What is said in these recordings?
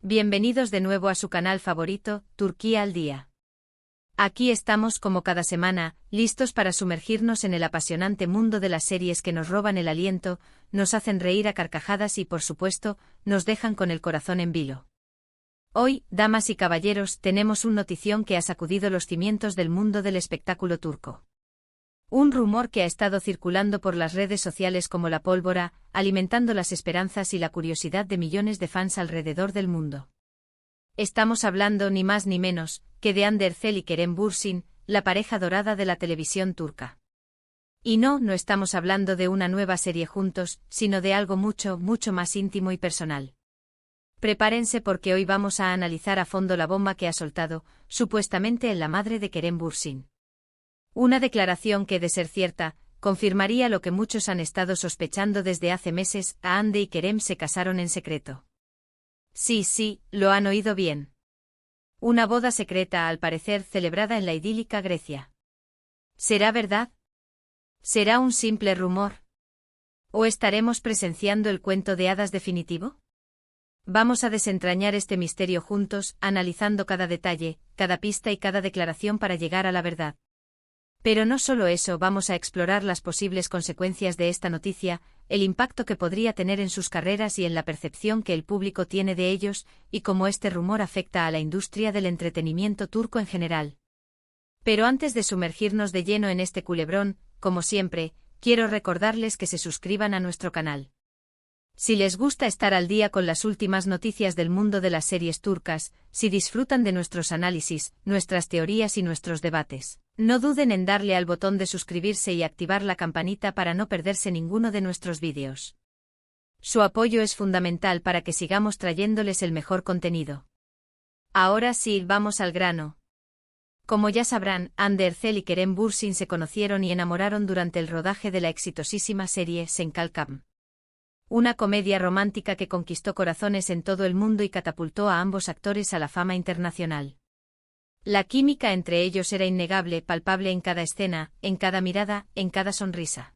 Bienvenidos de nuevo a su canal favorito, Turquía al Día. Aquí estamos como cada semana, listos para sumergirnos en el apasionante mundo de las series que nos roban el aliento, nos hacen reír a carcajadas y, por supuesto, nos dejan con el corazón en vilo. Hoy, damas y caballeros, tenemos una notición que ha sacudido los cimientos del mundo del espectáculo turco. Un rumor que ha estado circulando por las redes sociales como la pólvora, alimentando las esperanzas y la curiosidad de millones de fans alrededor del mundo. Estamos hablando ni más ni menos que de Hande Erçel y Kerem Bürsin, la pareja dorada de la televisión turca. Y no estamos hablando de una nueva serie juntos, sino de algo mucho más íntimo y personal. Prepárense porque hoy vamos a analizar a fondo la bomba que ha soltado, supuestamente en la madre de Kerem Bürsin. Una declaración que, de ser cierta, confirmaría lo que muchos han estado sospechando desde hace meses: Hande y Kerem se casaron en secreto. Sí, lo han oído bien. Una boda secreta, al parecer, celebrada en la idílica Grecia. ¿Será verdad? ¿Será un simple rumor? ¿O estaremos presenciando el cuento de hadas definitivo? Vamos a desentrañar este misterio juntos, analizando cada detalle, cada pista y cada declaración para llegar a la verdad. Pero no solo eso, vamos a explorar las posibles consecuencias de esta noticia, el impacto que podría tener en sus carreras y en la percepción que el público tiene de ellos, y cómo este rumor afecta a la industria del entretenimiento turco en general. Pero antes de sumergirnos de lleno en este culebrón, como siempre, quiero recordarles que se suscriban a nuestro canal. Si les gusta estar al día con las últimas noticias del mundo de las series turcas, si disfrutan de nuestros análisis, nuestras teorías y nuestros debates, no duden en darle al botón de suscribirse y activar la campanita para no perderse ninguno de nuestros vídeos. Su apoyo es fundamental para que sigamos trayéndoles el mejor contenido. Ahora sí, vamos al grano. Como ya sabrán, Hande Erçel y Kerem Bürsin se conocieron y enamoraron durante el rodaje de la exitosísima serie Sen Kalkam. Una comedia romántica que conquistó corazones en todo el mundo y catapultó a ambos actores a la fama internacional. La química entre ellos era innegable, palpable en cada escena, en cada mirada, en cada sonrisa.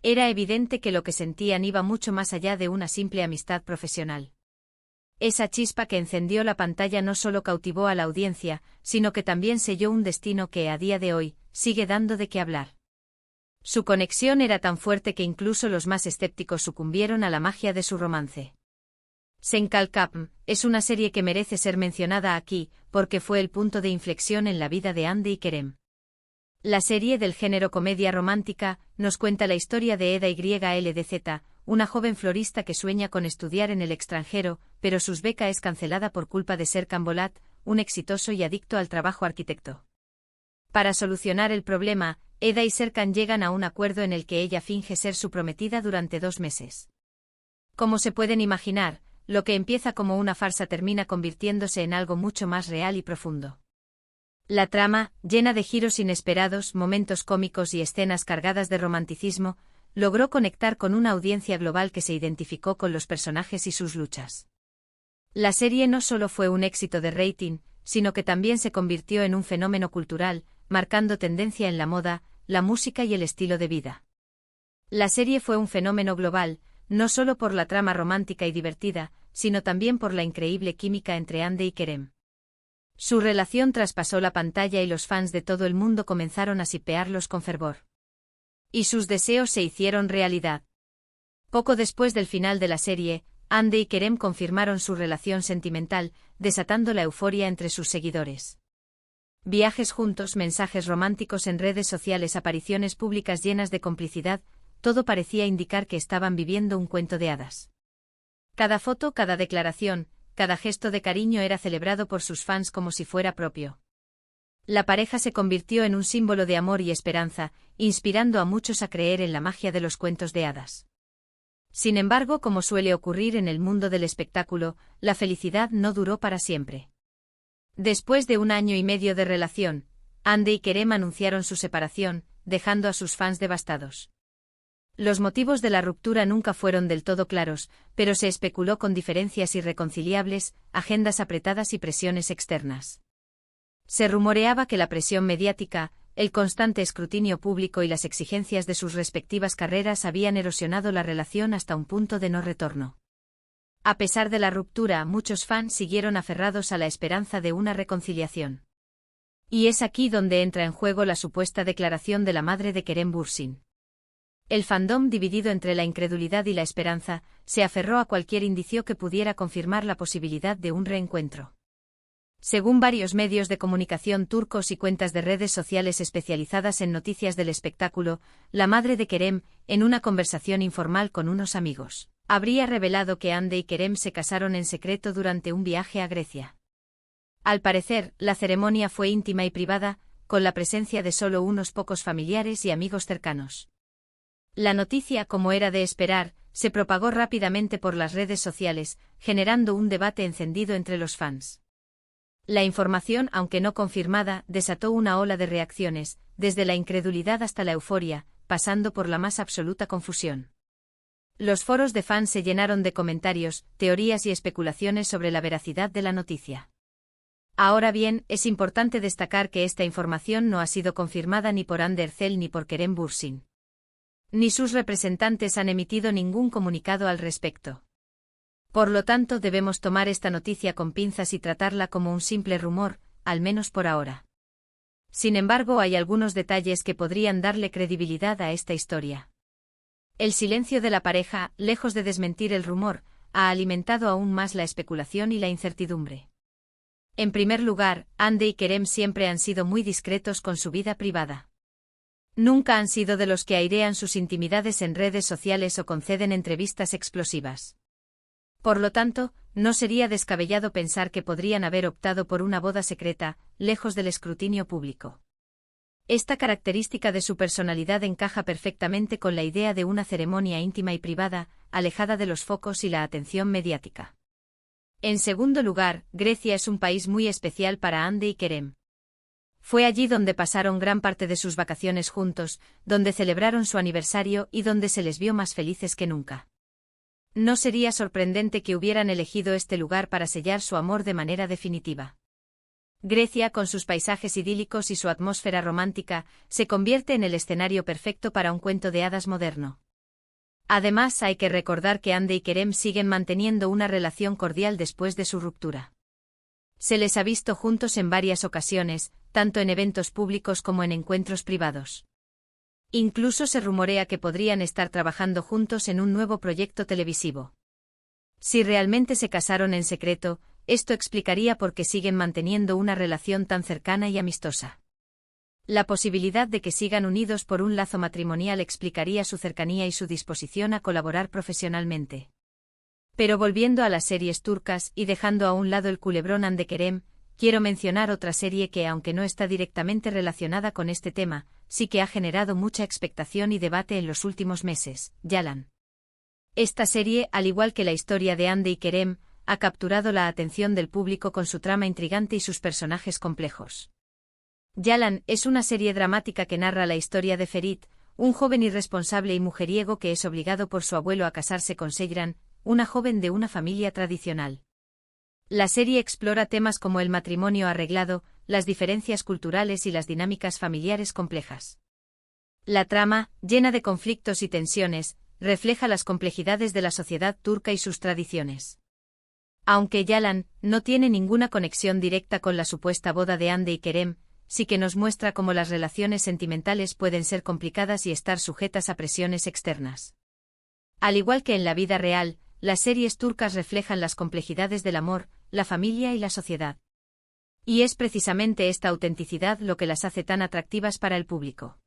Era evidente que lo que sentían iba mucho más allá de una simple amistad profesional. Esa chispa que encendió la pantalla no solo cautivó a la audiencia, sino que también selló un destino que, a día de hoy, sigue dando de qué hablar. Su conexión era tan fuerte que incluso los más escépticos sucumbieron a la magia de su romance. Sen Kalkam es una serie que merece ser mencionada aquí, porque fue el punto de inflexión en la vida de Hande y Kerem. La serie, del género comedia romántica, nos cuenta la historia de Eda YLDZ, una joven florista que sueña con estudiar en el extranjero, pero su beca es cancelada por culpa de Serkan Bolat, un exitoso y adicto al trabajo arquitecto. Para solucionar el problema, Eda y Serkan llegan a un acuerdo en el que ella finge ser su prometida durante 2 meses. Como se pueden imaginar, lo que empieza como una farsa termina convirtiéndose en algo mucho más real y profundo. La trama, llena de giros inesperados, momentos cómicos y escenas cargadas de romanticismo, logró conectar con una audiencia global que se identificó con los personajes y sus luchas. La serie no solo fue un éxito de rating, sino que también se convirtió en un fenómeno cultural, marcando tendencia en la moda, la música y el estilo de vida. La serie fue un fenómeno global, no solo por la trama romántica y divertida, sino también por la increíble química entre Hande y Kerem. Su relación traspasó la pantalla y los fans de todo el mundo comenzaron a shippearlos con fervor. Y sus deseos se hicieron realidad. Poco después del final de la serie, Hande y Kerem confirmaron su relación sentimental, desatando la euforia entre sus seguidores. Viajes juntos, mensajes románticos en redes sociales, apariciones públicas llenas de complicidad, todo parecía indicar que estaban viviendo un cuento de hadas. Cada foto, cada declaración, cada gesto de cariño era celebrado por sus fans como si fuera propio. La pareja se convirtió en un símbolo de amor y esperanza, inspirando a muchos a creer en la magia de los cuentos de hadas. Sin embargo, como suele ocurrir en el mundo del espectáculo, la felicidad no duró para siempre. Después de 1 año y medio de relación, Hande y Kerem anunciaron su separación, dejando a sus fans devastados. Los motivos de la ruptura nunca fueron del todo claros, pero se especuló con diferencias irreconciliables, agendas apretadas y presiones externas. Se rumoreaba que la presión mediática, el constante escrutinio público y las exigencias de sus respectivas carreras habían erosionado la relación hasta un punto de no retorno. A pesar de la ruptura, muchos fans siguieron aferrados a la esperanza de una reconciliación. Y es aquí donde entra en juego la supuesta declaración de la madre de Kerem Bürsin. El fandom, dividido entre la incredulidad y la esperanza, se aferró a cualquier indicio que pudiera confirmar la posibilidad de un reencuentro. Según varios medios de comunicación turcos y cuentas de redes sociales especializadas en noticias del espectáculo, la madre de Kerem, en una conversación informal con unos amigos, habría revelado que Hande y Kerem se casaron en secreto durante un viaje a Grecia. Al parecer, la ceremonia fue íntima y privada, con la presencia de solo unos pocos familiares y amigos cercanos. La noticia, como era de esperar, se propagó rápidamente por las redes sociales, generando un debate encendido entre los fans. La información, aunque no confirmada, desató una ola de reacciones, desde la incredulidad hasta la euforia, pasando por la más absoluta confusión. Los foros de fans se llenaron de comentarios, teorías y especulaciones sobre la veracidad de la noticia. Ahora bien, es importante destacar que esta información no ha sido confirmada ni por Hande Erçel ni por Kerem Bürsin. Ni sus representantes han emitido ningún comunicado al respecto. Por lo tanto, debemos tomar esta noticia con pinzas y tratarla como un simple rumor, al menos por ahora. Sin embargo, hay algunos detalles que podrían darle credibilidad a esta historia. El silencio de la pareja, lejos de desmentir el rumor, ha alimentado aún más la especulación y la incertidumbre. En primer lugar, Hande y Kerem siempre han sido muy discretos con su vida privada. Nunca han sido de los que airean sus intimidades en redes sociales o conceden entrevistas explosivas. Por lo tanto, no sería descabellado pensar que podrían haber optado por una boda secreta, lejos del escrutinio público. Esta característica de su personalidad encaja perfectamente con la idea de una ceremonia íntima y privada, alejada de los focos y la atención mediática. En segundo lugar, Grecia es un país muy especial para Hande y Kerem. Fue allí donde pasaron gran parte de sus vacaciones juntos, donde celebraron su aniversario y donde se les vio más felices que nunca. No sería sorprendente que hubieran elegido este lugar para sellar su amor de manera definitiva. Grecia, con sus paisajes idílicos y su atmósfera romántica, se convierte en el escenario perfecto para un cuento de hadas moderno. Además, hay que recordar que Hande y Kerem siguen manteniendo una relación cordial después de su ruptura. Se les ha visto juntos en varias ocasiones, tanto en eventos públicos como en encuentros privados. Incluso se rumorea que podrían estar trabajando juntos en un nuevo proyecto televisivo. Si realmente se casaron en secreto, esto explicaría por qué siguen manteniendo una relación tan cercana y amistosa. La posibilidad de que sigan unidos por un lazo matrimonial explicaría su cercanía y su disposición a colaborar profesionalmente. Pero volviendo a las series turcas y dejando a un lado el culebrón Hande Kerem, quiero mencionar otra serie que, aunque no está directamente relacionada con este tema, sí que ha generado mucha expectación y debate en los últimos meses: Yalan. Esta serie, al igual que la historia de Hande y Kerem, ha capturado la atención del público con su trama intrigante y sus personajes complejos. Yalan es una serie dramática que narra la historia de Ferit, un joven irresponsable y mujeriego que es obligado por su abuelo a casarse con Seyran, una joven de una familia tradicional. La serie explora temas como el matrimonio arreglado, las diferencias culturales y las dinámicas familiares complejas. La trama, llena de conflictos y tensiones, refleja las complejidades de la sociedad turca y sus tradiciones. Aunque Yalan no tiene ninguna conexión directa con la supuesta boda de Hande y Kerem, sí que nos muestra cómo las relaciones sentimentales pueden ser complicadas y estar sujetas a presiones externas. Al igual que en la vida real, las series turcas reflejan las complejidades del amor, la familia y la sociedad. Y es precisamente esta autenticidad lo que las hace tan atractivas para el público.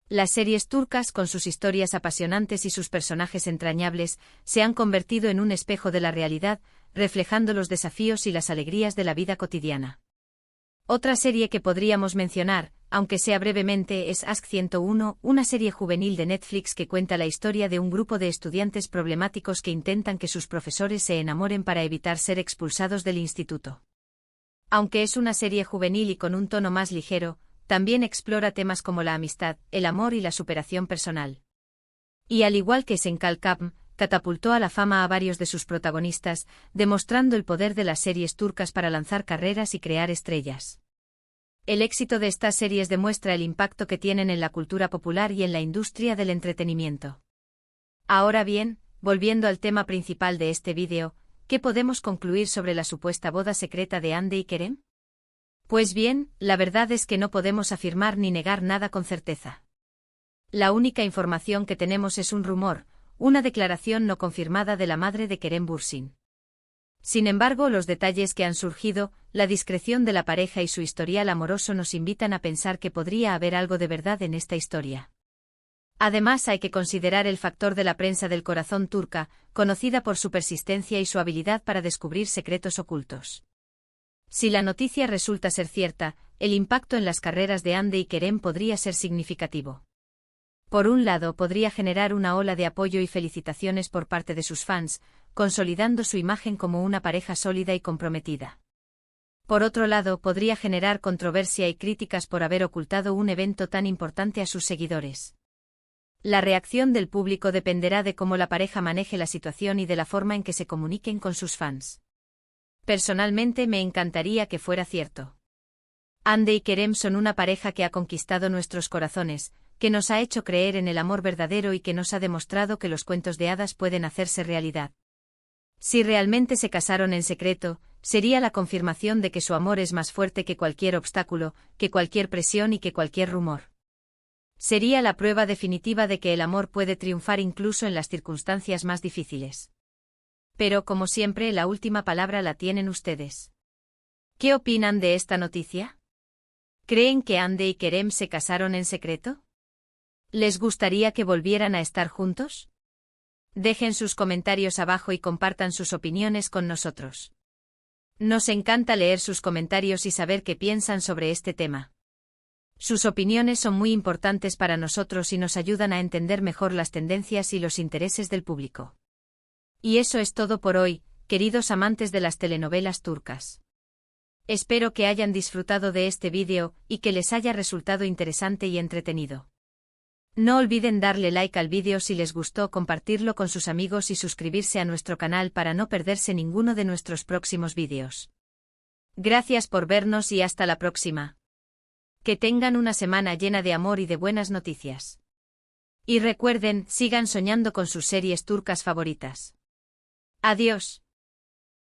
Las series turcas, con sus historias apasionantes y sus personajes entrañables, se han convertido en un espejo de la realidad, reflejando los desafíos y las alegrías de la vida cotidiana. Otra serie que podríamos mencionar, aunque sea brevemente, es Ask 101, una serie juvenil de Netflix que cuenta la historia de un grupo de estudiantes problemáticos que intentan que sus profesores se enamoren para evitar ser expulsados del instituto. Aunque es una serie juvenil y con un tono más ligero, también explora temas como la amistad, el amor y la superación personal. Y al igual que Senkalkam, catapultó a la fama a varios de sus protagonistas, demostrando el poder de las series turcas para lanzar carreras y crear estrellas. El éxito de estas series demuestra el impacto que tienen en la cultura popular y en la industria del entretenimiento. Ahora bien, volviendo al tema principal de este vídeo, ¿qué podemos concluir sobre la supuesta boda secreta de Hande y Kerem? Pues bien, la verdad es que no podemos afirmar ni negar nada con certeza. La única información que tenemos es un rumor, una declaración no confirmada de la madre de Kerem Bürsin. Sin embargo, los detalles que han surgido, la discreción de la pareja y su historial amoroso nos invitan a pensar que podría haber algo de verdad en esta historia. Además, hay que considerar el factor de la prensa del corazón turca, conocida por su persistencia y su habilidad para descubrir secretos ocultos. Si la noticia resulta ser cierta, el impacto en las carreras de Hande y Kerem podría ser significativo. Por un lado, podría generar una ola de apoyo y felicitaciones por parte de sus fans, consolidando su imagen como una pareja sólida y comprometida. Por otro lado, podría generar controversia y críticas por haber ocultado un evento tan importante a sus seguidores. La reacción del público dependerá de cómo la pareja maneje la situación y de la forma en que se comuniquen con sus fans. Personalmente me encantaría que fuera cierto. Hande y Kerem son una pareja que ha conquistado nuestros corazones, que nos ha hecho creer en el amor verdadero y que nos ha demostrado que los cuentos de hadas pueden hacerse realidad. Si realmente se casaron en secreto, sería la confirmación de que su amor es más fuerte que cualquier obstáculo, que cualquier presión y que cualquier rumor. Sería la prueba definitiva de que el amor puede triunfar incluso en las circunstancias más difíciles. Pero como siempre, la última palabra la tienen ustedes. ¿Qué opinan de esta noticia? ¿Creen que Hande y Kerem se casaron en secreto? ¿Les gustaría que volvieran a estar juntos? Dejen sus comentarios abajo y compartan sus opiniones con nosotros. Nos encanta leer sus comentarios y saber qué piensan sobre este tema. Sus opiniones son muy importantes para nosotros y nos ayudan a entender mejor las tendencias y los intereses del público. Y eso es todo por hoy, queridos amantes de las telenovelas turcas. Espero que hayan disfrutado de este vídeo y que les haya resultado interesante y entretenido. No olviden darle like al vídeo si les gustó, compartirlo con sus amigos y suscribirse a nuestro canal para no perderse ninguno de nuestros próximos vídeos. Gracias por vernos y hasta la próxima. Que tengan una semana llena de amor y de buenas noticias. Y recuerden, sigan soñando con sus series turcas favoritas. Adiós.